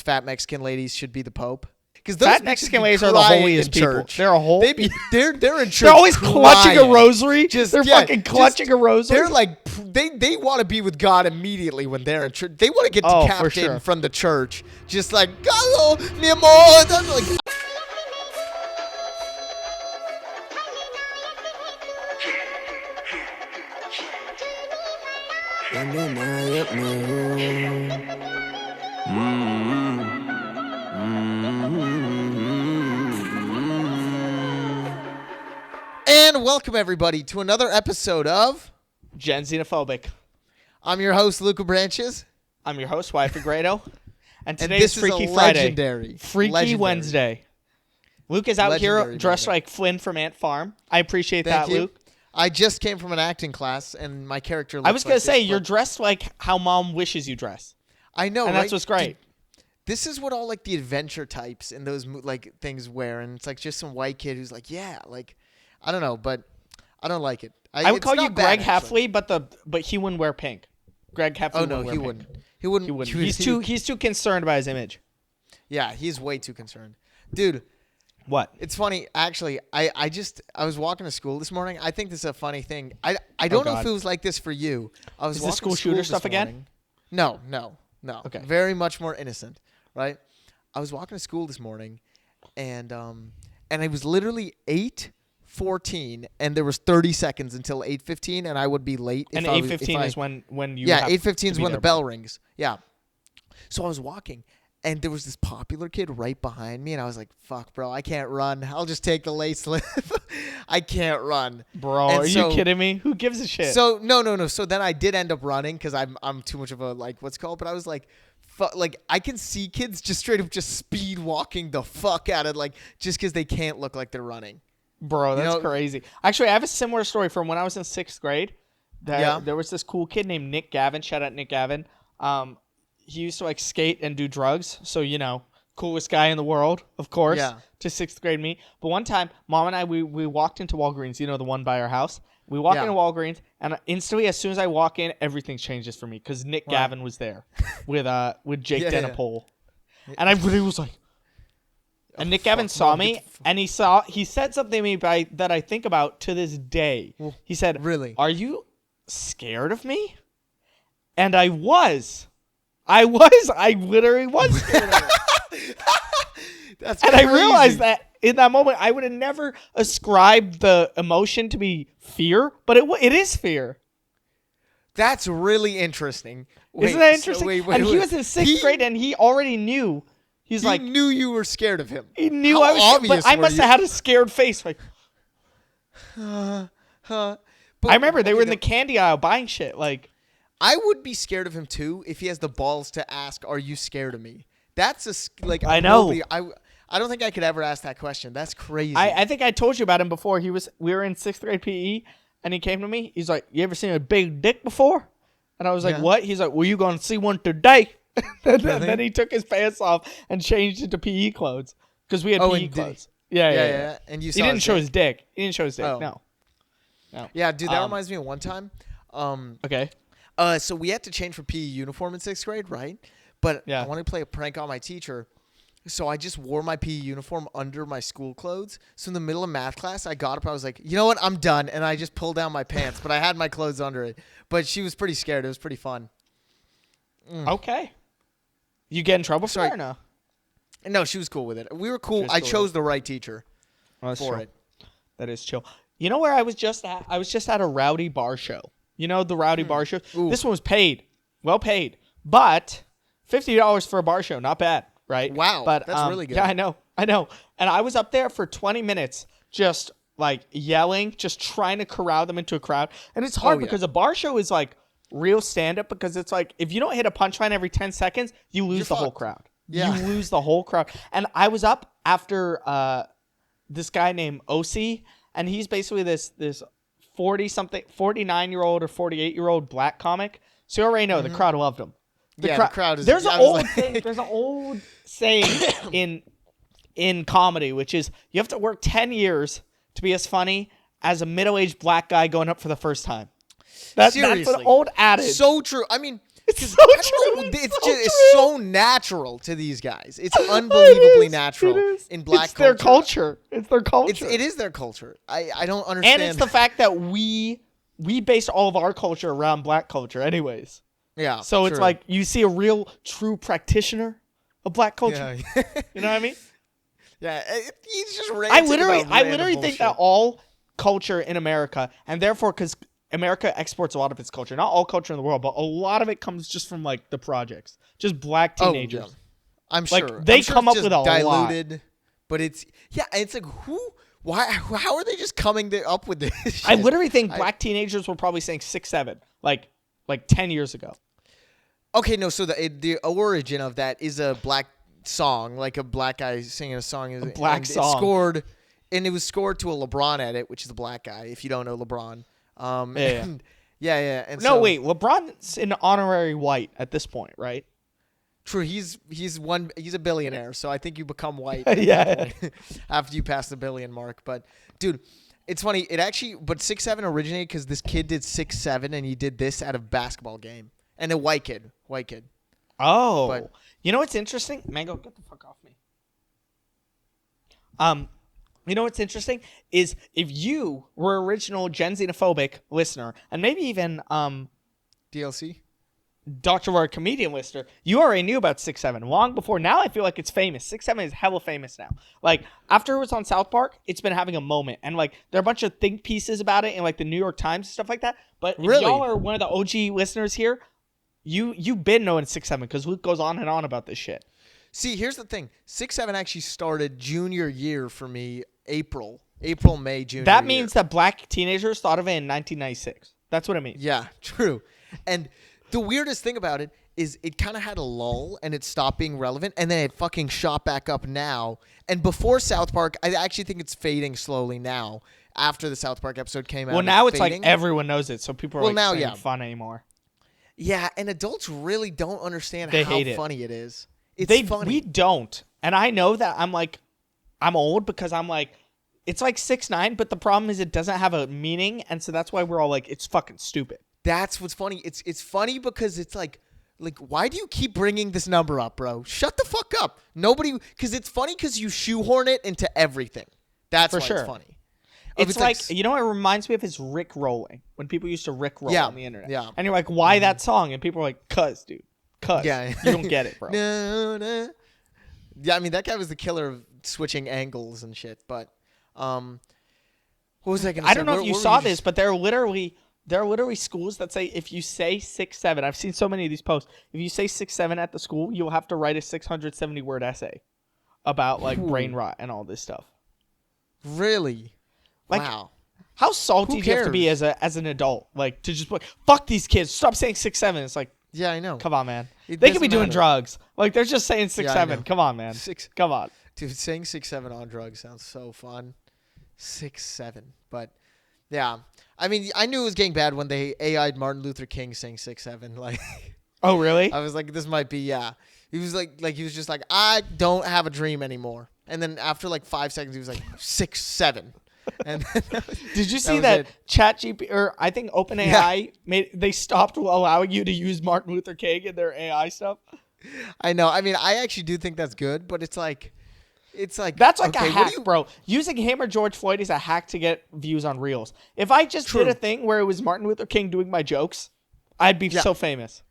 fat Mexican ladies should be the Pope. Because those fat Mexican ladies are the holiest people. Church. They're they're in church. They're always clutching a rosary. They're fucking clutching a rosary. They're like they want to be with God immediately when they're in church. They want to get decapitated from the church. Just like hello, mi amor. That's like. And welcome everybody to another episode of Gen Xenophobic. I'm your host Luca Branches. I'm your host Wifey Grado. And today this is Freaky is a Friday. Freaky legendary. Wednesday. Luke is out here dressed like Flynn from Ant Farm. I appreciate that, Luke. I just came from an acting class, and my character looks I was going to say, this, you're dressed like how mom wishes you dress. I know, and right? That's what's great. This is what all like the adventure types and those like things wear, and it's like just some white kid who's like, yeah, like, I don't know, but I don't like it. I would call you Greg Heffley, but he wouldn't wear pink. Greg Heffley. Oh no, he wouldn't. He wouldn't. He's too concerned about his image. Yeah, he's way too concerned, dude. What? It's funny, actually. I was walking to school this morning. I think this is a funny thing. I don't know if it was like this for you. I was is walking this school to school shooter this stuff morning. again? No. Okay. Very much more innocent, right? I was walking to school this morning, and it was literally 8:14, and there was 30 seconds until 8:15, and I would be late. And 8:15 is when you. Yeah, 8:15 is when the bell rings. Yeah. So I was walking. And there was this popular kid right behind me, and I was like, fuck, bro, I can't run. I'll just take the late slip. I can't run. Bro, are you kidding me? Who gives a shit? So, no. So then I did end up running because I'm too much of a, like, what's called? But I was like, I can see kids just straight up just speed walking the fuck out of, like, just because they can't look like they're running. Bro, that's crazy. Actually, I have a similar story from when I was in 6th grade. There was this cool kid named Nick Gavin. Shout out Nick Gavin. He used to like skate and do drugs. So, coolest guy in the world, of course, to 6th grade me. But one time, Mom and I, we walked into Walgreens, the one by our house. We walk into Walgreens, and instantly, as soon as I walk in, everything changes for me because Nick Gavin was there with Jake Denapole. And everybody was like... And Nick Gavin saw me, and he said something to me that I think about to this day. He said, "Really? Are you scared of me?" And I was. I literally was scared of him. That's and crazy. I realized that in that moment, I would have never ascribed the emotion to be fear, but it is fear. That's really interesting. Isn't that interesting? He was in 6th grade, and he already knew. He knew you were scared of him. He knew I was obvious, but I must have had a scared face. Like, But, I remember they were in the candy aisle buying shit. Like, I would be scared of him too if he has the balls to ask, "Are you scared of me?" That's I know. I don't think I could ever ask that question. That's crazy. I think I told you about him before. We were in 6th grade PE, and he came to me. He's like, "You ever seen a big dick before?" And I was like, "What?" He's like, "Well, you gonna see one today?" Then he took his pants off and changed into PE clothes because we had PE clothes. Yeah. And he didn't show his dick. He didn't show his dick. Oh. No. Yeah, dude, that reminds me of one time. Okay. So we had to change for PE uniform in 6th grade, right? But I wanted to play a prank on my teacher. So I just wore my PE uniform under my school clothes. So in the middle of math class, I got up. I was like, you know what? I'm done. And I just pulled down my pants. But I had my clothes under it. But she was pretty scared. It was pretty fun. Okay. You get in trouble for it or no? No, she was cool with it. We were cool. I chose the right teacher for it. That is chill. You know where I was just at? I was just at a rowdy bar show. You know the rowdy bar show? Ooh. This one was paid. Well paid. But $50 for a bar show. Not bad, right? Wow. But, that's really good. Yeah, I know. And I was up there for 20 minutes just like yelling, just trying to corral them into a crowd. And it's hard because a bar show is like real stand-up because it's like if you don't hit a punchline every 10 seconds, you lose the whole crowd. Yeah. You lose the whole crowd. And I was up after this guy named OC, and he's basically this 49-year-old or 48-year-old black comic. So you already know the crowd loved him. The crowd is... There's an old saying in comedy, which is you have to work 10 years to be as funny as a middle-aged black guy going up for the first time. That's an old adage. So true. I mean, It's so true. It's so natural to these guys. It's unbelievably natural in black culture. Their culture. It's their culture. It is their culture. I don't understand. And it's the fact that we base all of our culture around black culture anyways. Yeah. So it's like you see a real true practitioner of black culture. Yeah. You know what I mean? Yeah. He's just ranting I literally think that all culture in America, and therefore because America exports a lot of its culture, not all culture in the world, but a lot of it comes just from like the projects, just black teenagers. Oh, yeah. I'm sure. Like they come up with a diluted, lot. But it's like why? How are they just coming up with this shit? I literally think black teenagers were probably saying 6'7", like 10 years ago. Okay, no. So the origin of that is a black song, like a black guy singing a song. A black song. It was scored to a LeBron edit, which is a black guy. If you don't know LeBron, yeah. And wait, LeBron's an honorary white at this point, right? True. He's a billionaire, so I think you become white. Yeah. After you pass the billion mark, but dude. It's funny. But 6'7" originated because this kid did 6'7", and he did this at a basketball game. And a white kid. Oh. But, you know what's interesting? Mango, get the fuck off me. You know what's interesting is if you were original Gen Xenophobic listener, and maybe even DLC? Dr. Ward comedian listener, you already knew about 6'7" long before. Now I feel like it's famous. 6'7" is hella famous now. Like after it was on South Park, it's been having a moment, and like there are a bunch of think pieces about it in like the New York Times and stuff like that. But really? If y'all are one of the OG listeners here, you've been knowing 6'7" because Luke goes on and on about this shit. See, here's the thing: 6'7" actually started junior year for me. April, May, junior. That means that black teenagers thought of it in 1996. That's what it means. Yeah, true. And the weirdest thing about it is it kind of had a lull and it stopped being relevant, and then it fucking shot back up now. And before South Park, I actually think it's fading slowly now. After the South Park episode came out, well, now it's like everyone knows it, so people are not saying fun anymore. Yeah, and adults really don't understand how funny it is. It's funny. We don't, and I know that I'm old because I'm like, it's like 6'9", but the problem is it doesn't have a meaning, and so that's why we're all like, it's fucking stupid. That's what's funny. It's funny because it's like why do you keep bringing this number up, bro? Shut the fuck up. Because it's funny because you shoehorn it into everything. That's why it's funny. It's like, you know what it reminds me of is Rick rolling. When people used to Rick roll on the internet. Yeah. And you're like, why that song? And people are like, cuz, dude. Cuz. Yeah. You don't get it, bro. No. Yeah, I mean, that guy was the killer of switching angles and shit. But what was I going to say? I don't know if you saw this, but there are literally schools that say if you say 6'7", I've seen so many of these posts. If you say 6'7" at the school, you'll have to write a 670-word essay about like brain rot and all this stuff. Really? Like, wow. How salty do you have to be as an adult? Like to just be like, fuck these kids, stop saying 6'7". It's like, yeah, I know. Come on, man. They could be doing drugs. Like they're just saying 6'7". Come on, man. Come on. Dude, saying 6'7" on drugs sounds so fun. 6'7", but yeah. I mean, I knew it was getting bad when they AI'd Martin Luther King saying 6'7". Like, oh really? I was like, this might be He was he was just like, I don't have a dream anymore. And then after like 5 seconds, he was like 6'7". And did you see that ChatGPT or I think OpenAI they stopped allowing you to use Martin Luther King in their AI stuff? I know. I mean, I actually do think that's good, but it's like that's like a hack, bro. Using him or George Floyd is a hack to get views on Reels. If I just did a thing where it was Martin Luther King doing my jokes, I'd be so famous.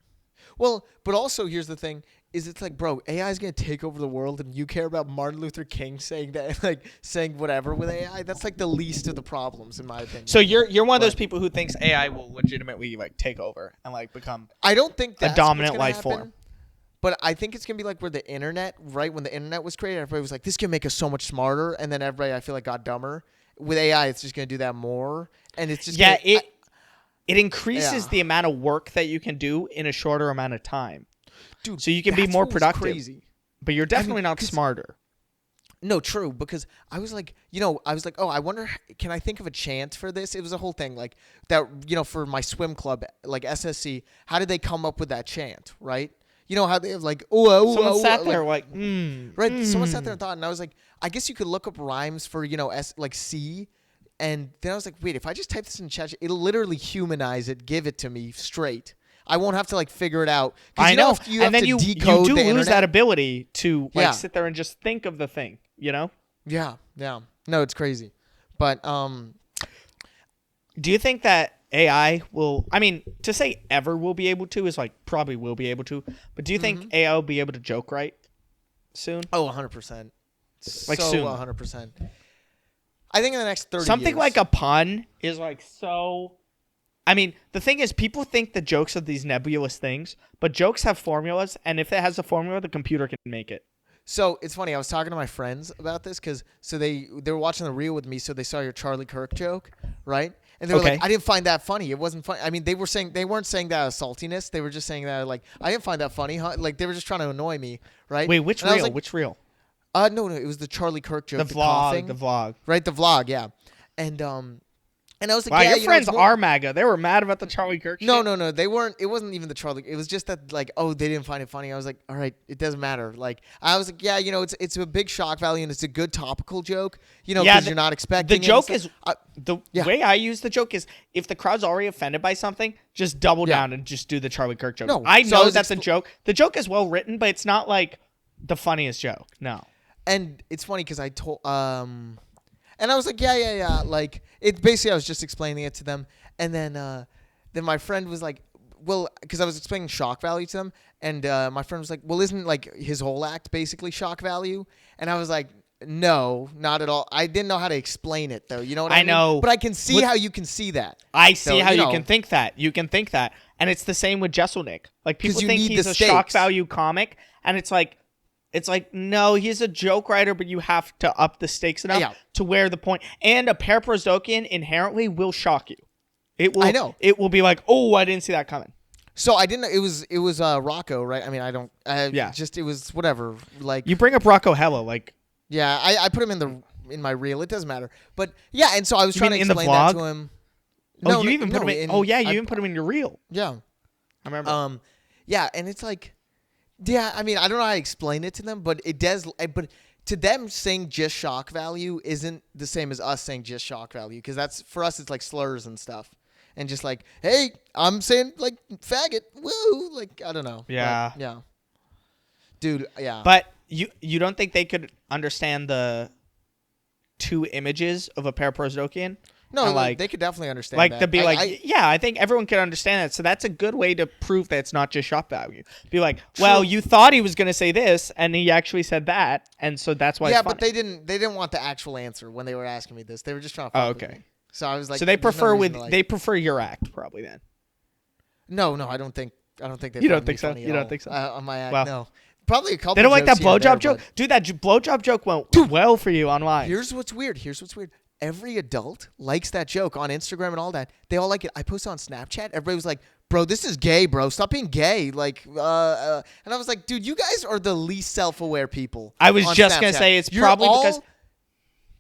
Well, but also here's the thing: is it's like, bro, AI is gonna take over the world, and you care about Martin Luther King saying that, like saying whatever with AI. That's like the least of the problems, in my opinion. So you're one of those people who thinks AI will legitimately like take over and like become. I don't think that's a dominant life happen. form. But I think it's going to be like where the internet, right? When the internet was created, everybody was like, this can make us so much smarter. And then everybody, I feel like, got dumber. With AI, it's just going to do that more. And it's just it increases the amount of work that you can do in a shorter amount of time. Dude, so you can be more productive. Crazy. But you're definitely not smarter. No, true. Because I was like, oh, I wonder, can I think of a chant for this? It was a whole thing like that, for my swim club, like SSC. How did they come up with that chant, right? You know how they have like, someone sat there like, right? Someone sat there and thought, and I was like, I guess you could look up rhymes for, like C. And then I was like, wait, if I just type this in chat, it'll literally humanize it, give it to me straight. I won't have to like figure it out. I know. And then you do lose that ability to like sit there and just think of the thing, you know? Yeah. No, it's crazy. But do you think that AI will, I mean, to say ever will be able to is like probably will be able to, but do you think AI will be able to joke right soon? Oh, 100%. Like soon. 100%. I think in the next 30 years. Something like a pun is like so. I mean, the thing is, people think the jokes are these nebulous things, but jokes have formulas, and if it has a formula, the computer can make it. So it's funny. I was talking to my friends about this because they were watching the reel with me, so they saw your Charlie Kirk joke, right? And they were like, "I didn't find that funny. It wasn't funny." I mean, they weren't saying that as saltiness. They were just saying that like, "I didn't find that funny." Huh? Like they were just trying to annoy me, right? Wait, which reel? Like, which reel? No, it was the Charlie Kirk joke. The vlog. Right, the vlog, yeah. And I was like, wow, your friends are MAGA. They were mad about the Charlie Kirk shit? No, they weren't. It wasn't even the Charlie. It was just that, like, oh, they didn't find it funny. I was like, all right, it doesn't matter. Like, I was like, yeah, it's a big shock value, and it's a good topical joke, because you're not expecting the joke is, the way I use the joke is, if the crowd's already offended by something, just double down and just do the Charlie Kirk joke. No, I know that's a joke. The joke is well written, but it's not, like, the funniest joke. No. And it's funny because I told, and I was like, yeah. Like, it basically, I was just explaining it to them. And then my friend was like, well, because I was explaining shock value to them. And my friend was like, well, isn't like his whole act basically shock value? And I was like, no, not at all. I didn't know how to explain it, though. You know what I mean? know. But I can see how you can see that. I see how you can think that. You can think that. And it's the same with Jesselnick. Like, people think he's a shock value comic. And it's like, no, he's a joke writer, but you have to up the stakes enough to where the point. And a Paraprosdokian inherently will shock you. It will. I know. It will be like, oh, I didn't see that coming. So I didn't. It was Rocco, right? I mean, I don't. Just it was whatever. Like, you bring up Rocco hella, like. Yeah, I put him in my reel. It doesn't matter. But yeah, and so I was trying to explain that to him. No, you even put him in. You even put him in your reel. Yeah, I remember. Yeah, and it's like. Yeah, I mean, I don't know how to explain it to them, but it does. But to them, saying just shock value isn't the same as us saying just shock value, because that's for us. It's like slurs and stuff, and just like, hey, I'm saying like faggot, woo, like I don't know. Yeah, but, yeah, dude, yeah. But you don't think they could understand the two images of a Paraprosdokian? No, like, they could definitely understand like, that. To be I think everyone can understand that. So that's a good way to prove that it's not just shock value. Be like, well, you thought he was going to say this, and he actually said that, and so that's why. Yeah, it's funny. But they didn't want the actual answer when they were asking me this. They were just trying to. Oh, okay. Me. So I was like, so they prefer they prefer your act probably then. No, I don't think they. You don't think so? You don't think so? On my act, no. Probably a couple. They don't like that blowjob joke, dude. That blowjob joke went well for you online. Here's what's weird. Every adult likes that joke on Instagram and all that. They all like it. I posted on Snapchat. Everybody was like, bro, this is gay, bro. Stop being gay. Like, and I was like, dude, you guys are the least self-aware people. I was just going to say it's probably because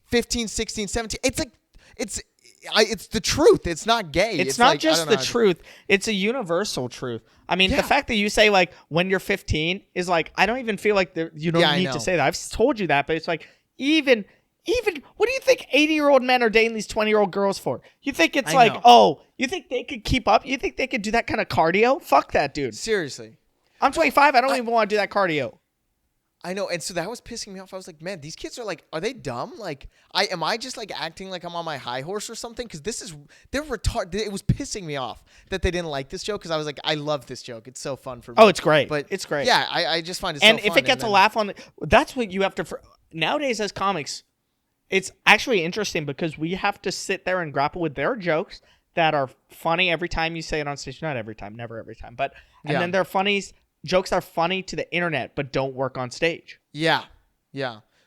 15, 16, 17. It's like, it's the truth. It's not gay. It's not like, just the truth. It's a universal truth. I mean, the fact that you say like when you're 15 is like, I don't even feel like you don't need to say that. I've told you that, but it's like even what do you think 80-year-old men are dating these 20-year-old girls for? You think it's like, oh, you think they could keep up? You think they could do that kind of cardio? Fuck that, dude. Seriously. I'm 25. I don't even want to do that cardio. I know. And so that was pissing me off. I was like, man, these kids are like, are they dumb? Like, am I just like acting like I'm on my high horse or something? Because they're retarded. It was pissing me off that they didn't like this joke, because I was like, I love this joke. It's so fun for me. Oh, it's great. But it's great. Yeah, I just find it so fun. And if it gets a laugh on it, that's what you have to, nowadays as comics, it's actually interesting because we have to sit there and grapple with their jokes that are funny every time you say it on stage. Not every time, never every time. But then they're jokes are funny to the internet but don't work on stage. Yeah.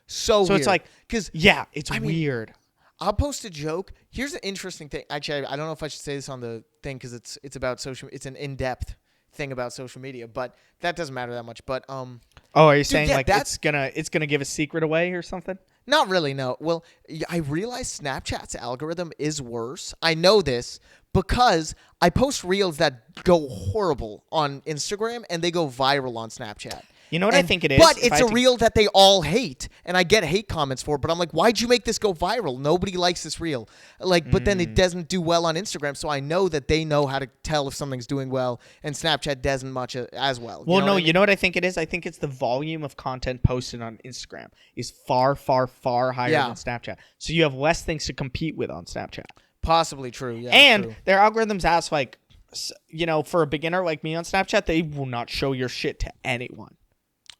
So weird. It's like, because it's weird. I'll post a joke. Here's an interesting thing. Actually, I don't know if I should say this on the thing because it's about social. It's an in-depth thing about social media, but that doesn't matter that much. But are you saying like it's gonna give a secret away or something? Not really, no. Well, I realize Snapchat's algorithm is worse. I know this because I post reels that go horrible on Instagram and they go viral on Snapchat. You know what I think it is? But it's a reel that they all hate, and I get hate comments for it, but I'm like, why'd you make this go viral? Nobody likes this reel. Like, but then it doesn't do well on Instagram, so I know that they know how to tell if something's doing well, and Snapchat doesn't much as well. Well, no, you know what I think it is? I think it's the volume of content posted on Instagram is far, far, far higher than Snapchat. So you have less things to compete with on Snapchat. Possibly true, yeah. And their algorithms ask, like, you know, for a beginner like me on Snapchat, they will not show your shit to anyone.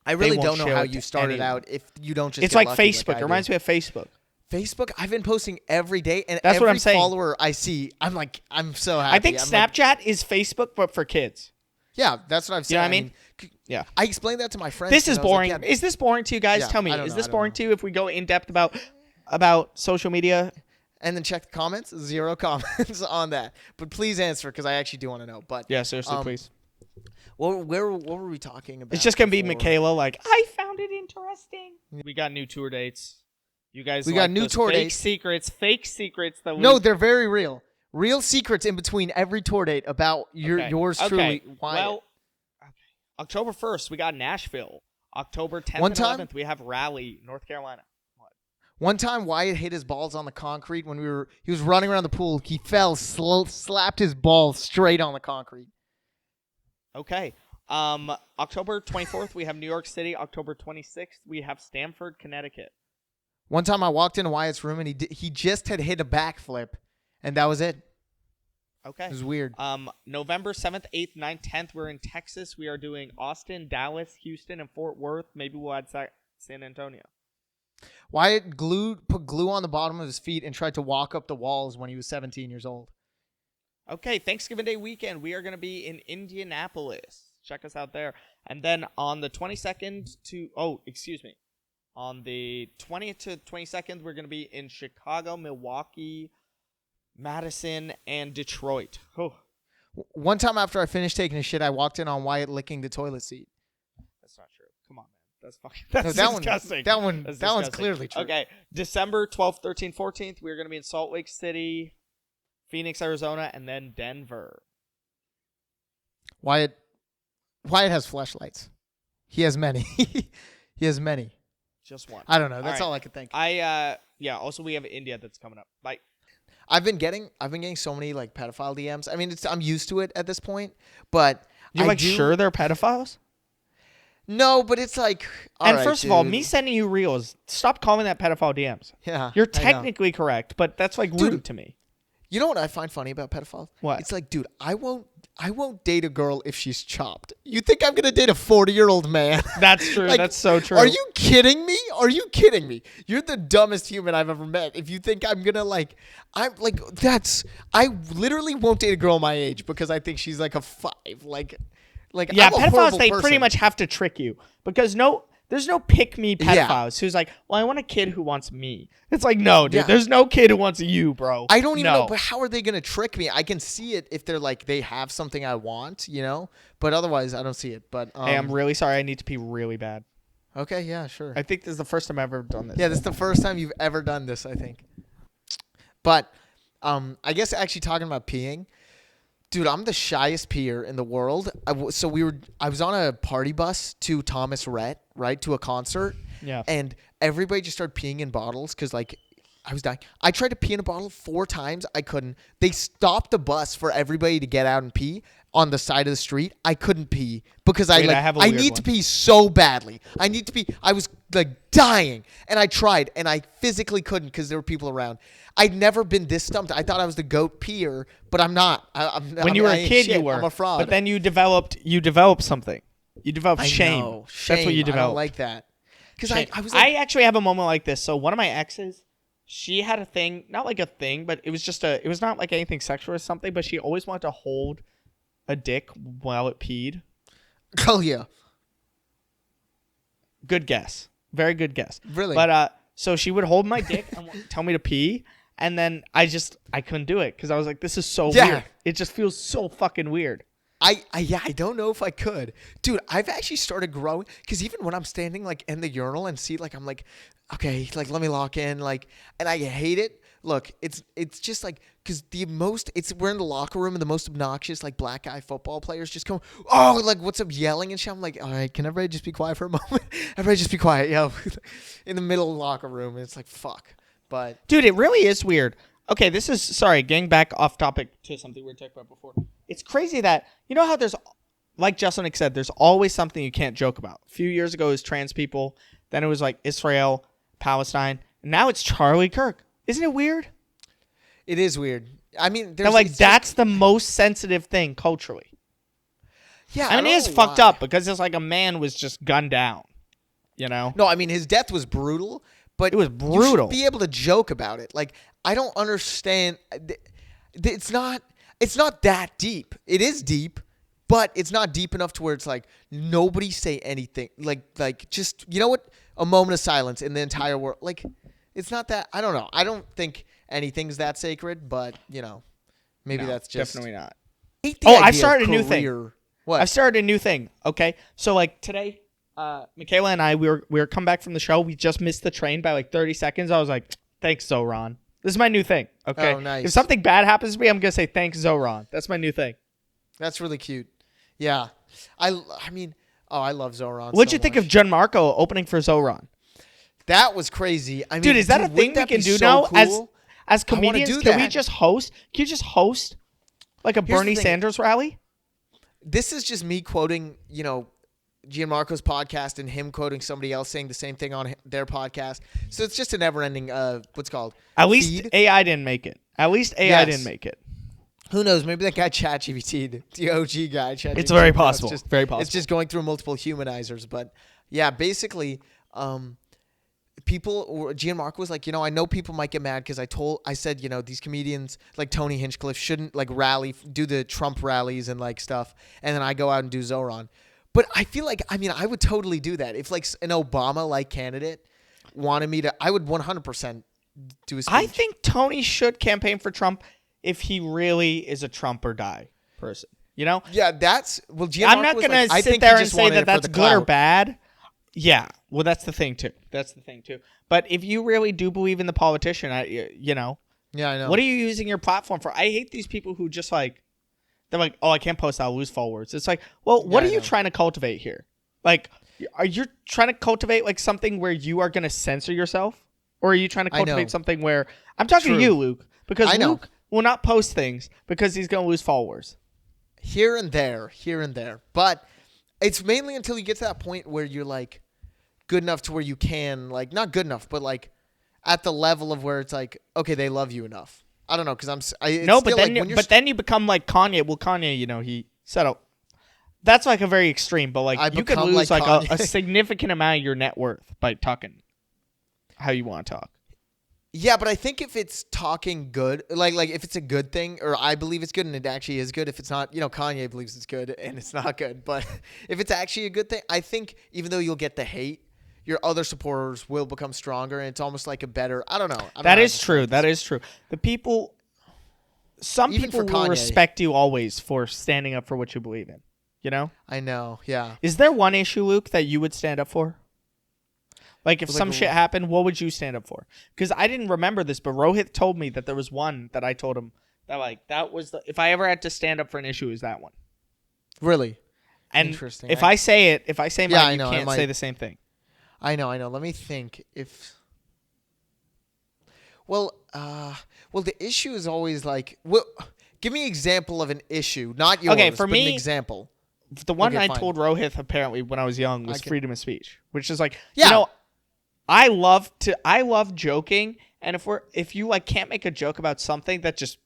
I really don't know how you started out if you don't just. It's like Facebook. It reminds me of Facebook. Facebook, I've been posting every day, and that's every what I'm saying. Follower I see, I'm like, I'm so happy. I think Snapchat is Facebook, but for kids. Yeah, that's what I've said. You know what I mean? Yeah. I explained that to my friends. This is boring. Like, is this boring to you guys? Yeah, Tell me. Is this boring to you if we go in depth about social media? And then check the comments. 0 comments on that. But please answer because I actually do want to know. But yeah, seriously, please. What were we talking about? It's just gonna be Michaela. Like, I found it interesting. We got new tour dates. You guys, we got new tour dates. Fake secrets. No, they're very real. Real secrets in between every tour date about yours truly. Well, October 1st, we got Nashville. October 10th and 11th, we have Raleigh, North Carolina. One time, Wyatt hit his balls on the concrete when he was running around the pool. He fell, slapped his balls straight on the concrete. Okay. October 24th, we have New York City. October 26th, we have Stamford, Connecticut. One time, I walked into Wyatt's room and he just had hit a backflip, and that was it. Okay. It was weird. November 7th, 8th, 9th, 10th, we're in Texas. We are doing Austin, Dallas, Houston, and Fort Worth. Maybe we'll add San Antonio. Wyatt put glue on the bottom of his feet and tried to walk up the walls when he was 17 years old. Okay, Thanksgiving Day weekend, we are going to be in Indianapolis. Check us out there. And then on the 22nd on the 20th to 22nd, we're going to be in Chicago, Milwaukee, Madison, and Detroit. Oh. One time after I finished taking a shit, I walked in on Wyatt licking the toilet seat. That's not true. Come on, man. That's disgusting. That one's clearly true. Okay, December 12th, 13th, 14th, we're going to be in Salt Lake City, Phoenix, Arizona, and then Denver. Wyatt has fleshlights. He has many. He has many. Just one. I don't know. That's all I could think. Also we have India that's coming up. Bye. I've been getting so many like pedophile DMs. I mean, I'm used to it at this point, but you're sure they're pedophiles? No, but it's like. And first of all, me sending you reels, stop calling that pedophile DMs. Yeah, you're technically correct, but that's like rude to me. You know what I find funny about pedophiles? What? It's like, dude, I won't date a girl if she's chopped. You think I'm gonna date a 40-year-old man? That's true. That's so true. Are you kidding me? You're the dumbest human I've ever met. If you think I'm gonna I literally won't date a girl my age because I think she's like a 5. Yeah, pedophiles, they pretty much have to trick you because there's no pick-me pedophiles who's like, well, I want a kid who wants me. It's like, no, dude, there's no kid who wants you, bro. I don't even know, but how are they going to trick me? I can see it if they're like, they have something I want, you know? But otherwise, I don't see it. But hey, I'm really sorry. I need to pee really bad. Okay, yeah, sure. I think this is the first time I've ever done this. Yeah, this is the first time you've ever done this, I think. But I guess actually talking about peeing, dude, I'm the shyest peer in the world. I was on a party bus to Thomas Rhett, right, to a concert. Yeah. And everybody just started peeing in bottles because, like, I was dying. I tried to pee in a bottle 4 times. I couldn't. They stopped the bus for everybody to get out and pee on the side of the street. I couldn't pee because I need to pee so badly. I need to pee. I was, like, dying. And I tried, and I physically couldn't because there were people around. I'd never been this stumped. I thought I was the goat peer, but I'm not. When you were a kid, you were. I'm a fraud. But then you developed something. You developed shame. That's what you developed. I don't like that. Because I was. I actually have a moment like this. So one of my exes, she had a thing, not like a thing, but it was just it was not like anything sexual or something. But she always wanted to hold a dick while it peed. Oh yeah. Good guess. Very good guess. Really. But so she would hold my dick and tell me to pee. And then I couldn't do it because I was like, this is so weird. It just feels so fucking weird. I don't know if I could. Dude, I've actually started growing because even when I'm standing like in the urinal and see like I'm like, okay, like let me lock in, like, and I hate it. look, it's just like, because we're in the locker room and the most obnoxious like black guy football players just come, oh, like what's up, yelling and shit. I'm like, all right, can everybody just be quiet for a moment? Everybody just be quiet, yo. In the middle of the locker room, and it's like, fuck. But dude, it really is weird. Okay, getting back off topic to something we were talking about before. It's crazy that, you know how there's, like Justin said, there's always something you can't joke about. A few years ago, it was trans people. Then it was like Israel, Palestine. And now it's Charlie Kirk. Isn't it weird? It is weird. I mean, that's the most sensitive thing culturally. Yeah, I mean, it is fucked up because it's like a man was just gunned down, you know? No, I mean, his death was brutal, but it was brutal. You should be able to joke about it. Like, I don't understand. It's not that deep. It is deep, but it's not deep enough to where it's like nobody say anything. Like just, you know what? A moment of silence in the entire world. Like, it's not that. I don't know. I don't think anything's that sacred, but you know, maybe that's just definitely not. I've started a new thing. What? I've started a new thing. Okay, so like today, Michaela and I we were come back from the show. We just missed the train by like 30 seconds. I was like, thanks, Zoran. This is my new thing. Okay. Oh, nice. If something bad happens to me, I'm gonna say thanks, Zoran. That's my new thing. That's really cute. Yeah. I mean, I love Zoran. What'd you think of Gianmarco opening for Zoran? That was crazy. I mean, dude, is that a thing we can do now? Cool? As comedians, can we just host? Can you just host like a Bernie Sanders rally? This is just me quoting, you know, Gianmarco's podcast and him quoting somebody else saying the same thing on their podcast. So it's just a never-ending, what's called At least feed. AI didn't make it. Didn't make it. Who knows? Maybe that guy ChatGPT, the OG guy. It's very possible. Very possible. It's just going through multiple humanizers. But yeah, basically, Gianmarco was like, you know, I know people might get mad because I said, you know, these comedians like Tony Hinchcliffe shouldn't like do the Trump rallies and like stuff. And then I go out and do Zoran. But I feel like, I mean, I would totally do that. If like an Obama-like candidate wanted me to, I would 100% do a speech. I think Tony should campaign for Trump if he really is a Trump or die person. You know? Yeah, Gianmarco I'm not going to sit there and say that that's good or bad. Yeah, well, that's the thing too. But if you really do believe in the politician, you know. Yeah, I know. What are you using your platform for? I hate these people who just like, they're like, oh, I can't post, I'll lose followers. It's like, well, what are you trying to cultivate here? Like, are you trying to cultivate like something where you are going to censor yourself? Or are you trying to cultivate something where, I'm talking to you, Luke, because Luke will not post things because he's going to lose followers. Here and there. But it's mainly until you get to that point where you're like good enough to where you can, like, not good enough, but like at the level of where it's like, okay, they love you enough. I don't know, because but then you become like Kanye. Well, Kanye, you know, he set up. That's like a very extreme, but like you could lose like a significant amount of your net worth by talking how you want to talk. Yeah, but I think if it's talking good, like if it's a good thing, or I believe it's good and it actually is good. If it's not, you know, Kanye believes it's good and it's not good. But if it's actually a good thing, I think even though you'll get the hate, your other supporters will become stronger, and it's almost like a better. I don't know. That is true. The people, some people will respect you always for standing up for what you believe in. You know? I know. Yeah. Is there one issue, Luke, that you would stand up for? Like if some shit happened, what would you stand up for? Because I didn't remember this, but Rohit told me that there was one that I told him that like that was the if I ever had to stand up for an issue, is that one. Really? And interesting. If I say mine, you can't say the same thing. I know. Let me think. Well, the issue is always like, give me an example of an issue, not yours. Okay, for me, an example. The one I told Rohit apparently when I was young was freedom of speech, which is like, you know, I love joking, and if you like can't make a joke about something, that just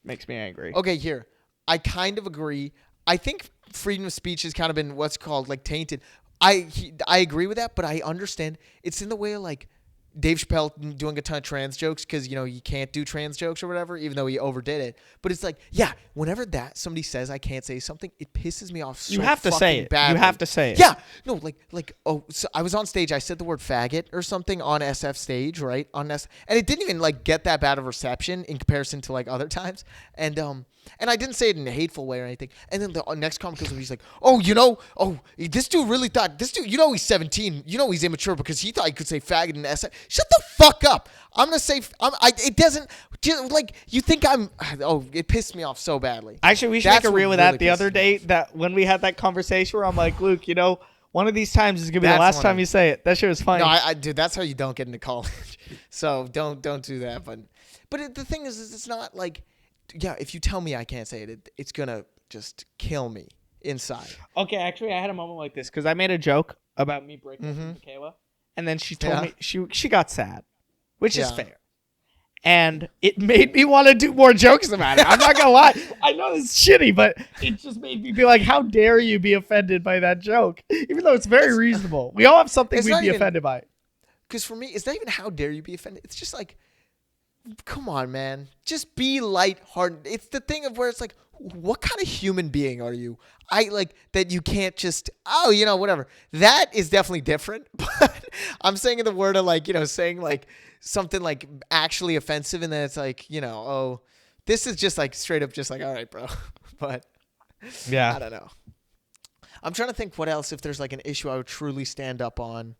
makes me angry. Okay, here, I kind of agree. I think freedom of speech has kind of been what's called like tainted. I agree with that, but I understand it's in the way of like Dave Chappelle doing a ton of trans jokes because, you know, you can't do trans jokes or whatever, even though he overdid it. But it's like, yeah, whenever somebody says I can't say something, it pisses me off so you have to say it. Badly. You have to say it. Yeah. No, so I was on stage. I said the word faggot or something on SF stage, right? And it didn't even like get that bad of reception in comparison to like other times. And And I didn't say it in a hateful way or anything. And then the next comic goes, he's like, this dude really thought, this dude, he's 17. He's immature because he thought he could say faggot and SI. Shut the fuck up. I'm going to say, it doesn't, you think it pissed me off so badly. Actually, we should make a reel with that the other day, that when we had that conversation where I'm like, Luke, one of these times is going to be the last time you say it. That shit was funny. No, dude, that's how you don't get into college. So don't do that. But the thing is it's not like, yeah, if you tell me I can't say it, it's going to just kill me inside. Okay, actually, I had a moment like this because I made a joke about me breaking up with Michaela, and then she told me she got sad, which is fair. And it made me want to do more jokes about it. I'm not going to lie. I know it's shitty, but it just made me be like, how dare you be offended by that joke? Even though it's very reasonable. We all have something we'd be offended by. Because for me, it's not even how dare you be offended. It's just like, come on, man. Just be lighthearted. It's the thing of where it's like, what kind of human being are you? That you can't just, whatever. That is definitely different. But I'm saying in the word of saying something actually offensive, and then it's this is just straight up just all right, bro. But yeah, I don't know. I'm trying to think what else, if there's an issue I would truly stand up on.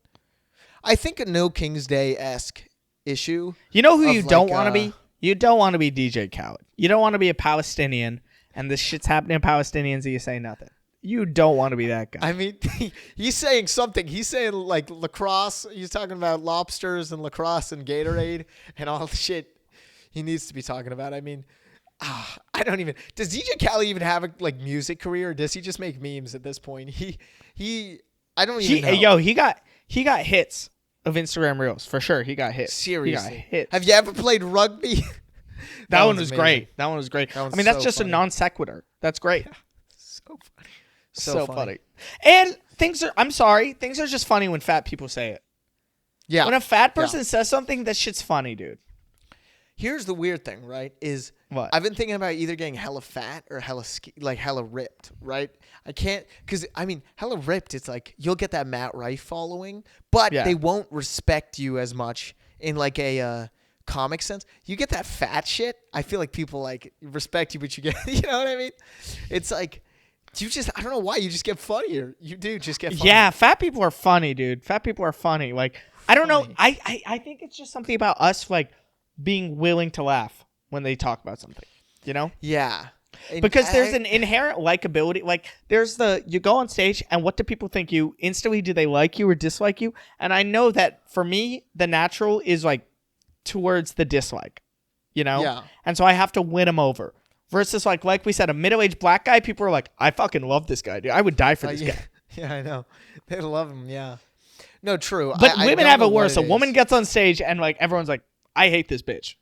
I think a No King's Day-esque issue. You know who you don't want to be? You don't want to be DJ Khaled. You don't want to be a Palestinian, and this shit's happening to Palestinians and you say nothing. You don't want to be that guy. I mean, he's saying something. He's saying lacrosse. He's talking about lobsters and lacrosse and Gatorade and all the shit he needs to be talking about. I mean, I don't even. Does DJ Khaled even have a music career? Or does he just make memes at this point? I don't even know. Yo, he got hits of Instagram Reels for sure. He got hits. Seriously, he got hits. Have you ever played rugby? That one was great. That one was great. I mean, that's just funny. A non sequitur. That's great. So funny. So funny. And things are just funny when fat people say it. Yeah. When a fat person says something, that shit's funny, dude. Here's the weird thing, right? Is what? I've been thinking about either getting hella fat or hella ripped, right? I can't, because hella ripped, it's you'll get that Matt Rife following, but they won't respect you as much in a comic sense. You get that fat shit, I feel like people respect you, but you get, you know what I mean? It's you just, I don't know why, you just get funnier. You do just get funnier. Yeah, fat people are funny, dude. Fat people are funny. I don't know. I think it's just something about us, being willing to laugh when they talk about something, Yeah. Because there's an inherent likability. There's you go on stage and what do people think you instantly, do they like you or dislike you? And I know that for me, the natural is towards the dislike, Yeah. And so I have to win them over. Versus like we said, a middle-aged black guy, people are like, I fucking love this guy, dude. I would die for this guy. Yeah, I know. They love him, yeah. No, true. But women have it worse. A woman gets on stage and everyone's like, I hate this bitch.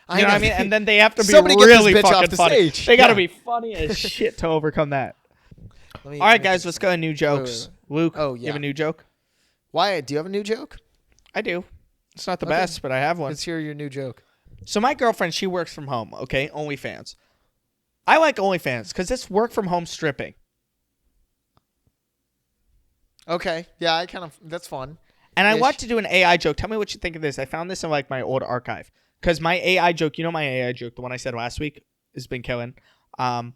You know what I mean? And then they have to be really fucking funny. Stage. They got to be funny as shit to overcome that. All right, guys, let's go to new jokes. Wait. Luke, you have a new joke? Wyatt, do you have a new joke? I do. It's not the best, but I have one. Let's hear your new joke. So my girlfriend, she works from home, okay? OnlyFans. I like OnlyFans because it's work from home stripping. Okay. Yeah, that's fun. And I want to do an AI joke. Tell me what you think of this. I found this in my old archive. Because my AI joke, my AI joke, the one I said last week, has been killing. I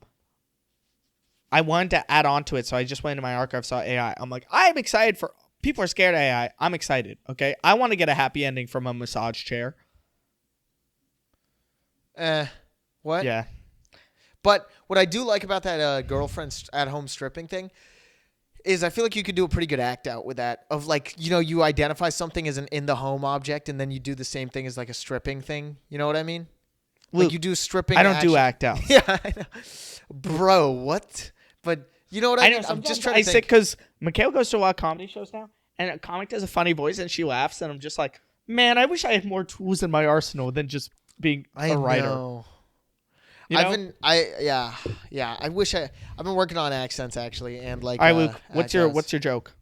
wanted to add on to it, so I just went into my archive, saw AI. I'm like, I'm excited for... People are scared of AI. I'm excited, okay? I want to get a happy ending from a massage chair. What? Yeah. But what I do like about that girlfriend at-home stripping thing is I feel like you could do a pretty good act out with that of you identify something as an in-the-home object and then you do the same thing as a stripping thing. You know what I mean? Luke, you do stripping. I don't do act out. Yeah, I know. Bro, what? But you know what I mean? I'm just trying to think. Because Mikhail goes to a lot of comedy shows now and a comic does a funny voice and she laughs and I'm just like, man, I wish I had more tools in my arsenal than just being a writer. Know. I wish I've been working on accents actually, and All right, Luke, what's your joke?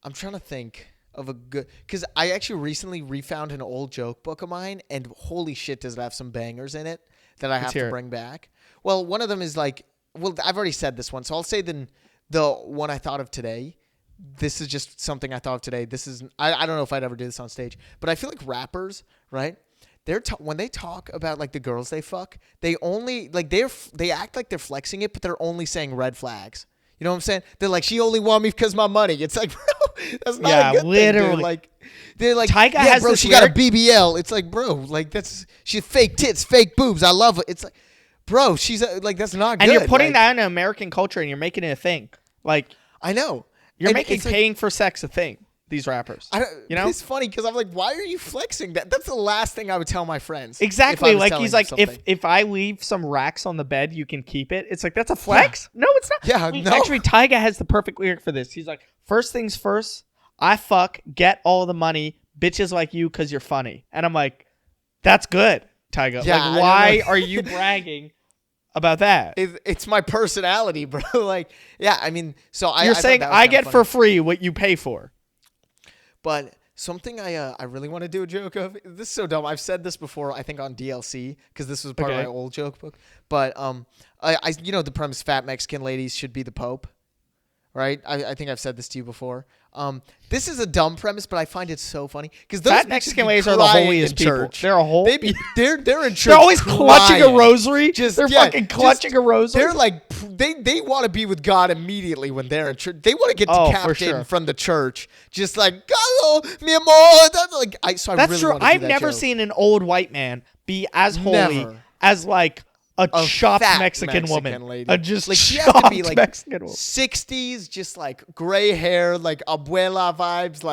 I'm trying to think of a good, because I actually recently refound an old joke book of mine, and holy shit, does it have some bangers in it that I have to bring back. Well, one of them is I've already said this one, so I'll say the one I thought of today. This is just something I thought of today. This is I don't know if I'd ever do this on stage, but I feel like rappers, right? when they talk about like the girls they fuck, they only like they act like they're flexing it, but they're only saying red flags. You know what I'm saying? They're like, she only want me because of my money. It's like, bro, that's not a good literally. Thing, they're like, Tyga yeah, has bro, this she got a BBL. It's like, bro, like she fake tits, fake boobs. I love it. It's like, bro, she's like, that's not good. And you're putting that into American culture and you're making it a thing. Like, I know. You're making paying for sex a thing. These rappers, you know, it's funny because I'm like, why are you flexing that? That's the last thing I would tell my friends. Exactly. Like he's like, if I leave some racks on the bed, you can keep it. It's like, that's a flex. Yeah. No, it's not. Yeah, no. Actually, Tyga has the perfect lyric for this. He's like, first things first, I fuck, get all the money, bitches like you because you're funny. And I'm like, that's good, Tyga. Yeah, like, why are you bragging about that? It's my personality, bro. Like, yeah, I mean, so you're saying I get for free what you pay for. But something I really want to do a joke of. This is so dumb. I've said this before. I think on DLC because this was part of my old joke book. But I the premise: fat Mexican ladies should be the Pope, right? I think I've said this to you before. This is a dumb premise, but I find it so funny because those fat Mexican ladies are the holiest people. Church. They're a whole. They're in church. They're always clutching a rosary. They're fucking clutching a rosary. They're like they want to be with God immediately when they're in church. They want to get decapitated from the church. Just like God, mi amor. That's like That's really true. I've never seen an old white man be as holy as like a chopped Mexican woman. Lady. Just like she has to be like Mexican woman. 60s, just like gray hair, like abuela vibes,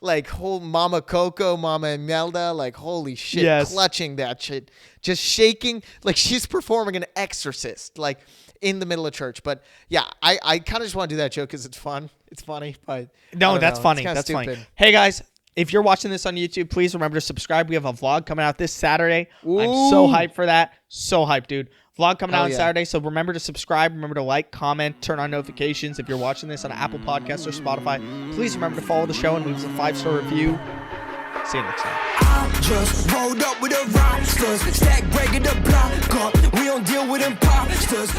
like whole Mama Coco, Mama Imelda, like holy shit, clutching that shit, just shaking like she's performing an exorcist, like in the middle of church. But yeah, I kind of just want to do that joke because it's fun, it's funny. But no, that's funny. That's funny. Hey guys. If you're watching this on YouTube, please remember to subscribe. We have a vlog coming out this Saturday. Ooh. I'm so hyped for that. So hyped, dude. Vlog coming out on Saturday, so remember to subscribe. Remember to like, comment, turn on notifications. If you're watching this on Apple Podcasts or Spotify, please remember to follow the show and leave us a 5-star review. See you next time. I just rolled up with the rocksters, stack breaking the block up. We don't deal with imposters.